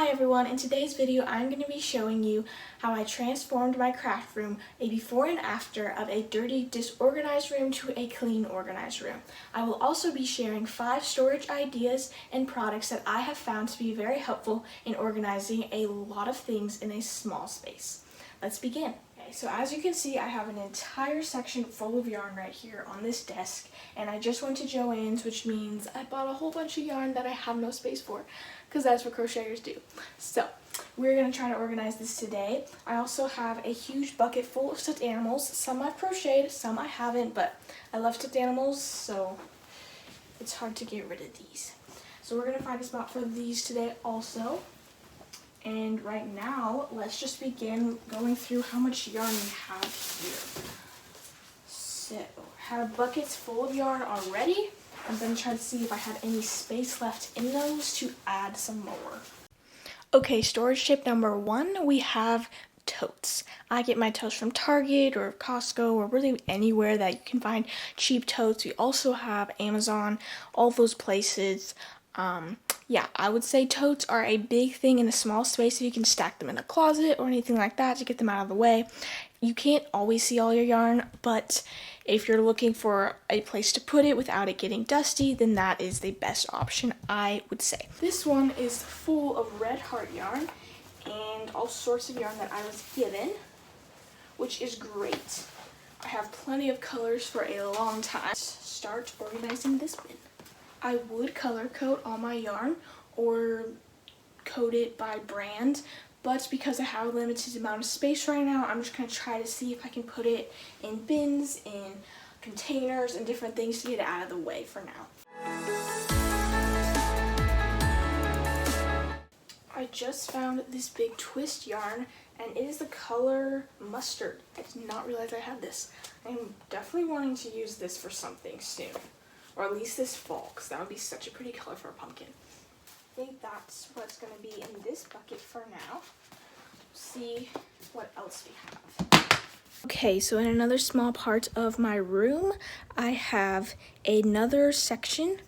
Hi everyone, in today's video I'm going to be showing you how I transformed my craft room, a before and after of a dirty, disorganized room to a clean, organized room. I will also be sharing 5 storage ideas and products that I have found to be very helpful in organizing a lot of things in a small space. Let's begin. Okay, so as you can see, I have an entire section full of yarn right here on this desk, and I just went to Joann's, which means I bought a whole bunch of yarn that I have no space for, because that's what crocheters do. So we're going to try to organize this today. I also have a huge bucket full of stuffed animals. Some I've crocheted, some I haven't, but I love stuffed animals, so it's hard to get rid of these. So we're going to find a spot for these today also. And right now, let's just begin going through how much yarn we have here. So, I have buckets full of yarn already. I'm going to try to see if I have any space left in those to add some more. Okay, storage tip number 1, we have totes. I get my totes from Target or Costco or really anywhere that you can find cheap totes. We also have Amazon, all those places. Yeah, I would say totes are a big thing in a small space if you can stack them in a closet or anything like that to get them out of the way. You can't always see all your yarn, but if you're looking for a place to put it without it getting dusty, then that is the best option, I would say. This one is full of Red Heart yarn and all sorts of yarn that I was given, which is great. I have plenty of colors for a long time. Let's start organizing this bin. I would color code all my yarn or code it by brand, but because I have a limited amount of space right now, I'm just going to try to see if I can put it in bins, in containers, and different things to get it out of the way for now. I just found this big twist yarn, and it is the color mustard. I did not realize I had this. I'm definitely wanting to use this for something soon. Or at least this fall, because that would be such a pretty color for a pumpkin. I think that's what's going to be in this bucket for now. See what else we have. Okay, so in another small part of my room, I have another section.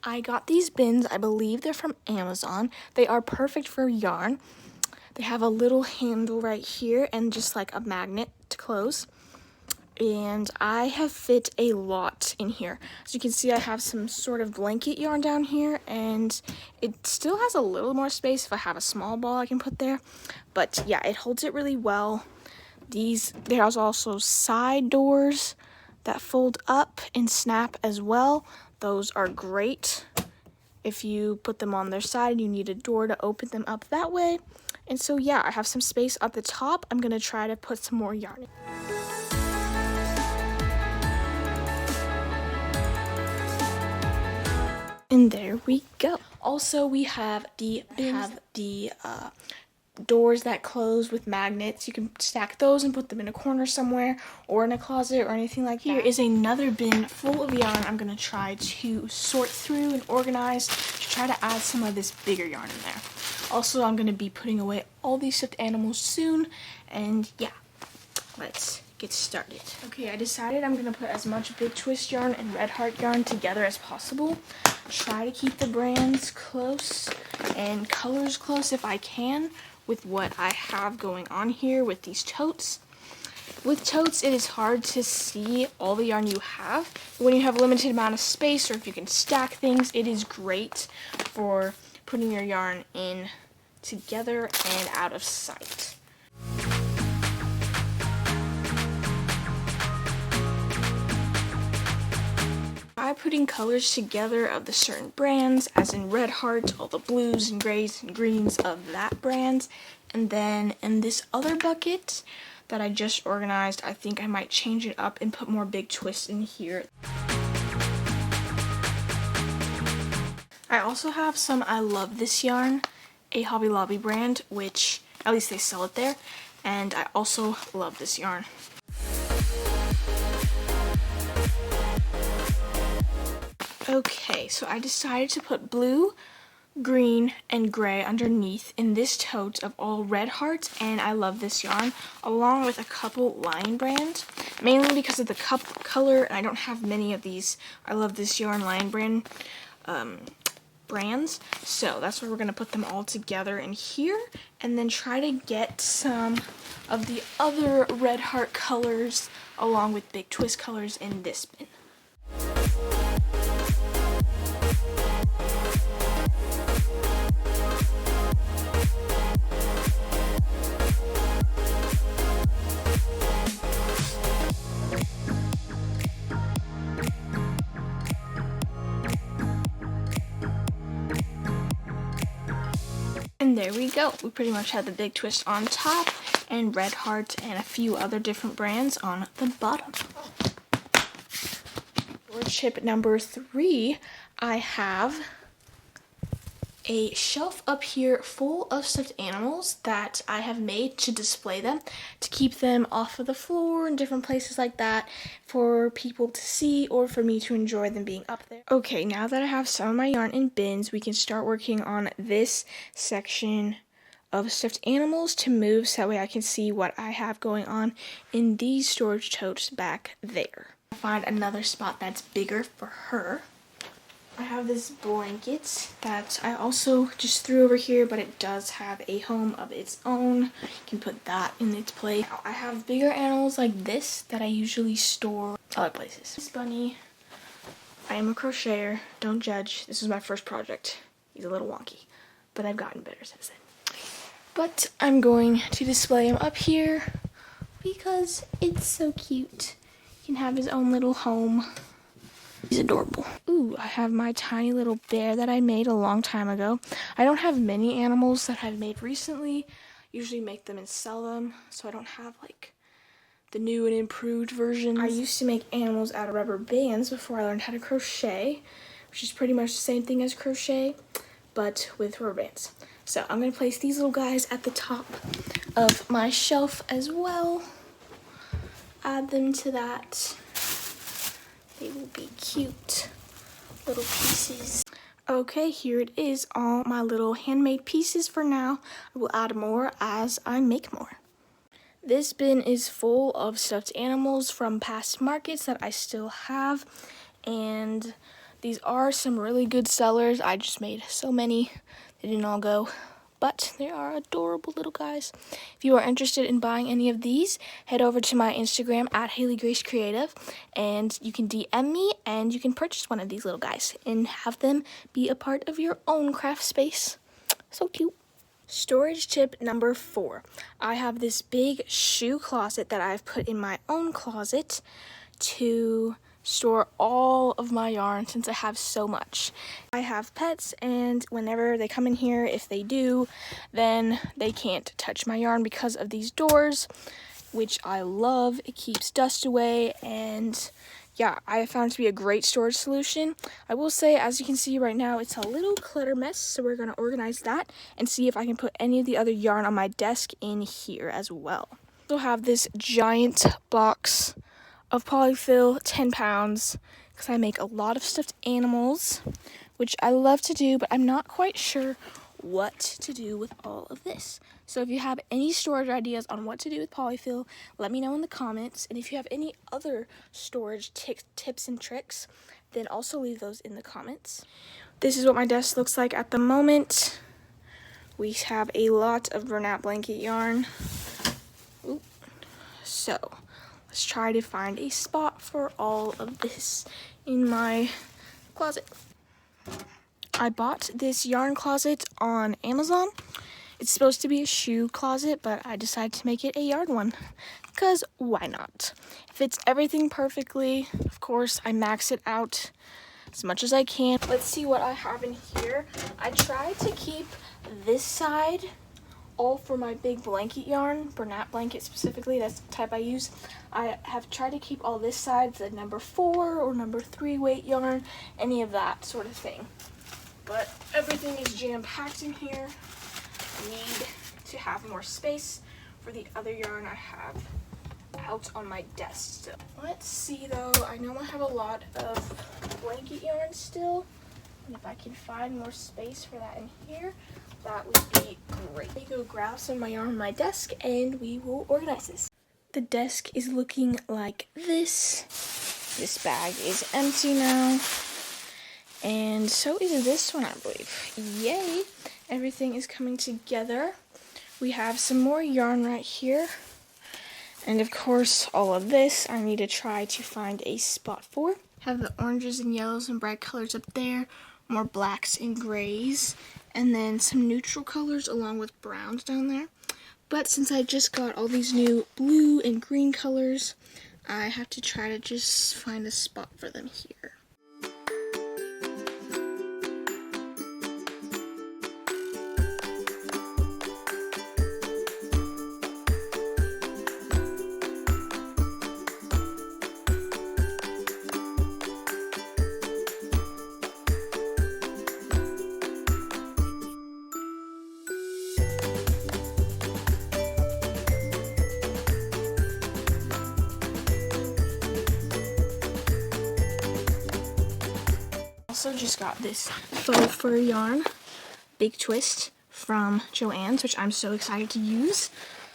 I got these bins, I believe they're from Amazon. They are perfect for yarn. They have a little handle right here and just like a magnet to close. And I have fit a lot in here. As you can see, I have some sort of blanket yarn down here, and it still has a little more space if I have a small ball I can put there. But yeah, it holds it really well. There's also side doors that fold up and snap as well. Those are great. If you put them on their side, you need a door to open them up that way. And so yeah, I have some space at the top. I'm gonna try to put some more yarn in. And there we go. Also, we have the doors that close with magnets. You can stack those and put them in a corner somewhere or in a closet or anything like that. Here is another bin full of yarn I'm going to try to sort through and organize to try to add some of this bigger yarn in there. Also, I'm going to be putting away all these stuffed animals soon, and yeah, let's get started. Okay, I decided I'm going to put as much Big Twist yarn and Red Heart yarn together as possible. Try to keep the brands close and colors close if I can with what I have going on here with these totes. With totes, it is hard to see all the yarn you have. When you have a limited amount of space or if you can stack things, it is great for putting your yarn in together and out of sight. By putting colors together of the certain brands, as in Red Heart, all the blues and grays and greens of that brand, and then in this other bucket that I just organized, I think I might change it up and put more Big Twists in here. I also have some I Love This yarn, a Hobby Lobby brand, which at least they sell it there, and I also love this yarn. Okay, so I decided to put blue, green, and gray underneath in this tote of all Red Heart, and I Love This yarn, along with a couple Lion brand, mainly because of the color, and I don't have many of these I Love This yarn Lion brand brands. So that's where we're going to put them all together in here, and then try to get some of the other Red Heart colors along with Big Twist colors in this bin. And there we go. We pretty much had the Big Twist on top and Red Heart and a few other different brands on the bottom. For chip number 3, I have a shelf up here full of stuffed animals that I have made to display them, to keep them off of the floor and different places like that for people to see or for me to enjoy them being up there. Okay, now that I have some of my yarn in bins, we can start working on this section of stuffed animals to move so that way I can see what I have going on in these storage totes back there. I'll find another spot that's bigger for her. I have this blanket that I also just threw over here, but it does have a home of its own. You can put that in its place. Now, I have bigger animals like this that I usually store other places. This bunny, I am a crocheter, don't judge. This is my first project. He's a little wonky, but I've gotten better since then. But I'm going to display him up here because it's so cute. He can have his own little home. He's adorable. Ooh, I have my tiny little bear that I made a long time ago. I don't have many animals that I've made recently. Usually make them and sell them, so I don't have like the new and improved versions. I used to make animals out of rubber bands before I learned how to crochet, which is pretty much the same thing as crochet, but with rubber bands. So I'm going to place these little guys at the top of my shelf as well. Add them to that. They will be cute little pieces. Okay, here it is, all my little handmade pieces for now. I will add more as I make more. This bin is full of stuffed animals from past markets that I still have, and these are some really good sellers. I just made so many, they didn't all go, but they are adorable little guys. If you are interested in buying any of these, head over to my Instagram at Haley Grace Creative, and you can DM me and you can purchase one of these little guys and have them be a part of your own craft space. So cute. Storage tip number 4. I have this big shoe closet that I've put in my own closet to store all of my yarn since I have so much. I have pets, and whenever they come in here, if they do, then they can't touch my yarn because of these doors, which I love. It keeps dust away, and yeah, I have found it to be a great storage solution. I will say, as you can see right now, it's a little clutter mess, so we're going to organize that and see if I can put any of the other yarn on my desk in here as well. I also have this giant box of polyfill, 10 pounds, because I make a lot of stuffed animals, which I love to do, but I'm not quite sure what to do with all of this. So if you have any storage ideas on what to do with polyfill, let me know in the comments. And if you have any other storage tips and tricks, then also leave those in the comments. This is what my desk looks like at the moment. We have a lot of Bernat blanket yarn. Ooh. So let's try to find a spot for all of this in my closet. I bought this yarn closet on Amazon. It's supposed to be a shoe closet, but I decided to make it a yarn one, because why not? It fits everything perfectly. Of course, I max it out as much as I can. Let's see what I have in here. I tried to keep this side all for my big blanket yarn, Bernat blanket specifically, that's the type I use. I have tried to keep all this side, the number 4 or number 3 weight yarn, any of that sort of thing. But everything is jam-packed in here. I need to have more space for the other yarn I have out on my desk still. Let's see though, I know I have a lot of blanket yarn still, and if I can find more space for that in here, that would be great. Let me go grab some of my yarn on my desk and we will organize this. The desk is looking like this. This bag is empty now. And so is this one, I believe. Yay! Everything is coming together. We have some more yarn right here. And of course, all of this I need to try to find a spot for. Have the oranges and yellows and bright colors up there, more blacks and grays, and then some neutral colors along with browns down there. But since I just got all these new blue and green colors, I have to try to just find a spot for them here. Also just got this faux fur yarn, Big Twist, from Joann's, which I'm so excited to use.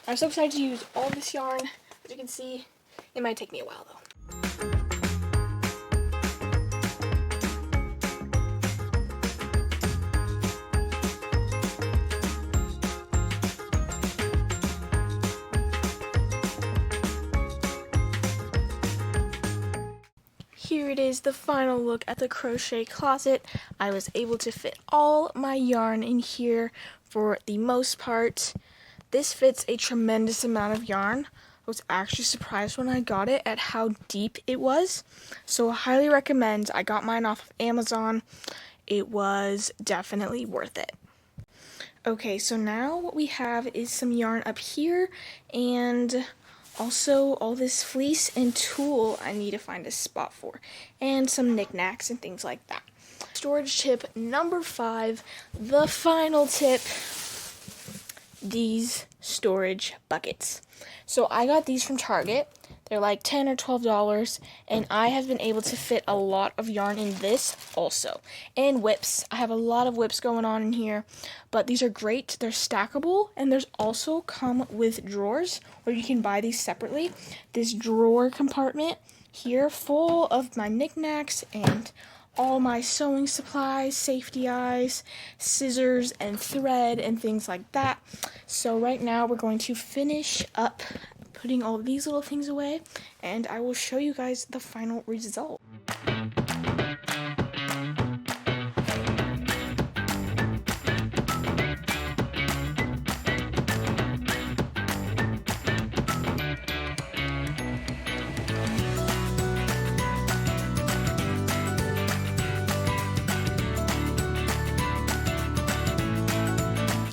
I'm so excited to use all this yarn. As you can see, it might take me a while though. Here it is, the final look at the crochet closet. I was able to fit all my yarn in here for the most part. This fits a tremendous amount of yarn. I was actually surprised when I got it at how deep it was. So I highly recommend. I got mine off of Amazon. It was definitely worth it. Okay, so now what we have is some yarn up here and also all this fleece and tulle I need to find a spot for, and some knickknacks and things like that. Storage tip number 5, the final tip, these storage buckets. So I got these from Target. They're like $10 or $12, and I have been able to fit a lot of yarn in this also. And whips. I have a lot of whips going on in here, but these are great. They're stackable, and there's also come with drawers where you can buy these separately. This drawer compartment here full of my knickknacks and all my sewing supplies, safety eyes, scissors, and thread, and things like that. So right now we're going to finish up putting all of these little things away, and I will show you guys the final result.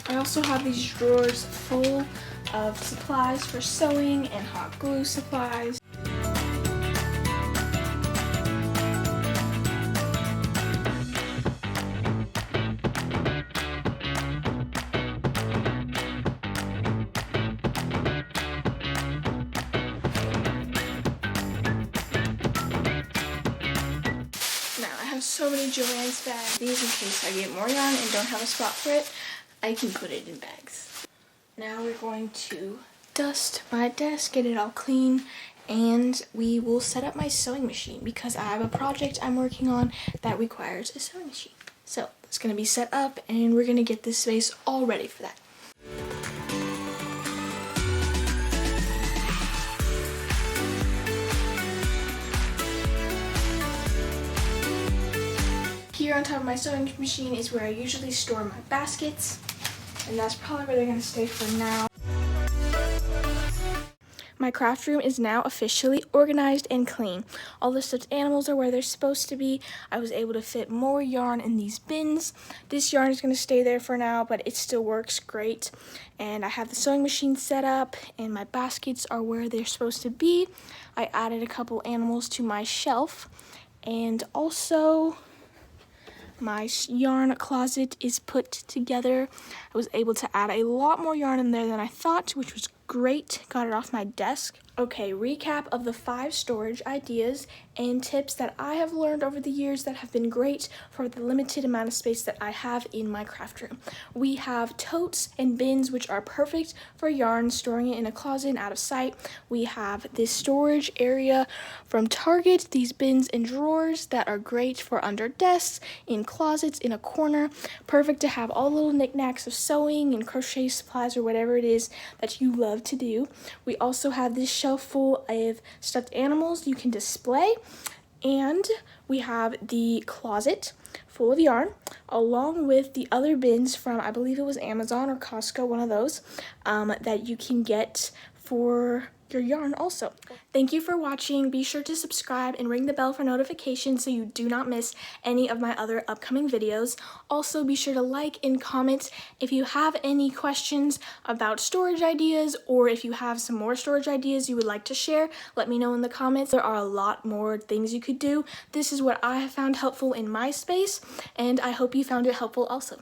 I also have these drawers full of supplies for sewing and hot glue supplies. Now I have so many Joann's bags. These in case I get more yarn and don't have a spot for it, I can put it in bags. Now we're going to dust my desk, get it all clean, and we will set up my sewing machine because I have a project I'm working on that requires a sewing machine. So it's going to be set up, and we're going to get this space all ready for that. Here on top of my sewing machine is where I usually store my baskets, and that's probably where they're going to stay for now. My craft room is now officially organized and clean. All the stuffed animals are where they're supposed to be. I was able to fit more yarn in these bins. This yarn is going to stay there for now, but it still works great. And I have the sewing machine set up, and my baskets are where they're supposed to be. I added a couple animals to my shelf, and also my yarn closet is put together. I was able to add a lot more yarn in there than I thought, which was great. Got it off my desk. Okay, recap of the 5 storage ideas and tips that I have learned over the years that have been great for the limited amount of space that I have in my craft room. We have totes and bins, which are perfect for yarn, storing it in a closet and out of sight. We have this storage area from Target, these bins and drawers that are great for under desks, in closets, in a corner. Perfect to have all the little knickknacks of sewing and crochet supplies or whatever it is that you love to do. We also have this shelf full of stuffed animals you can display, and we have the closet full of yarn along with the other bins from, I believe it was Amazon or Costco, one of those, that you can get for your yarn also. Thank you for watching. Be sure to subscribe and ring the bell for notifications so you do not miss any of my other upcoming videos. Also, be sure to like and comment if you have any questions about storage ideas, or if you have some more storage ideas you would like to share, let me know in the comments. There are a lot more things you could do. This is what I have found helpful in my space, and I hope you found it helpful also.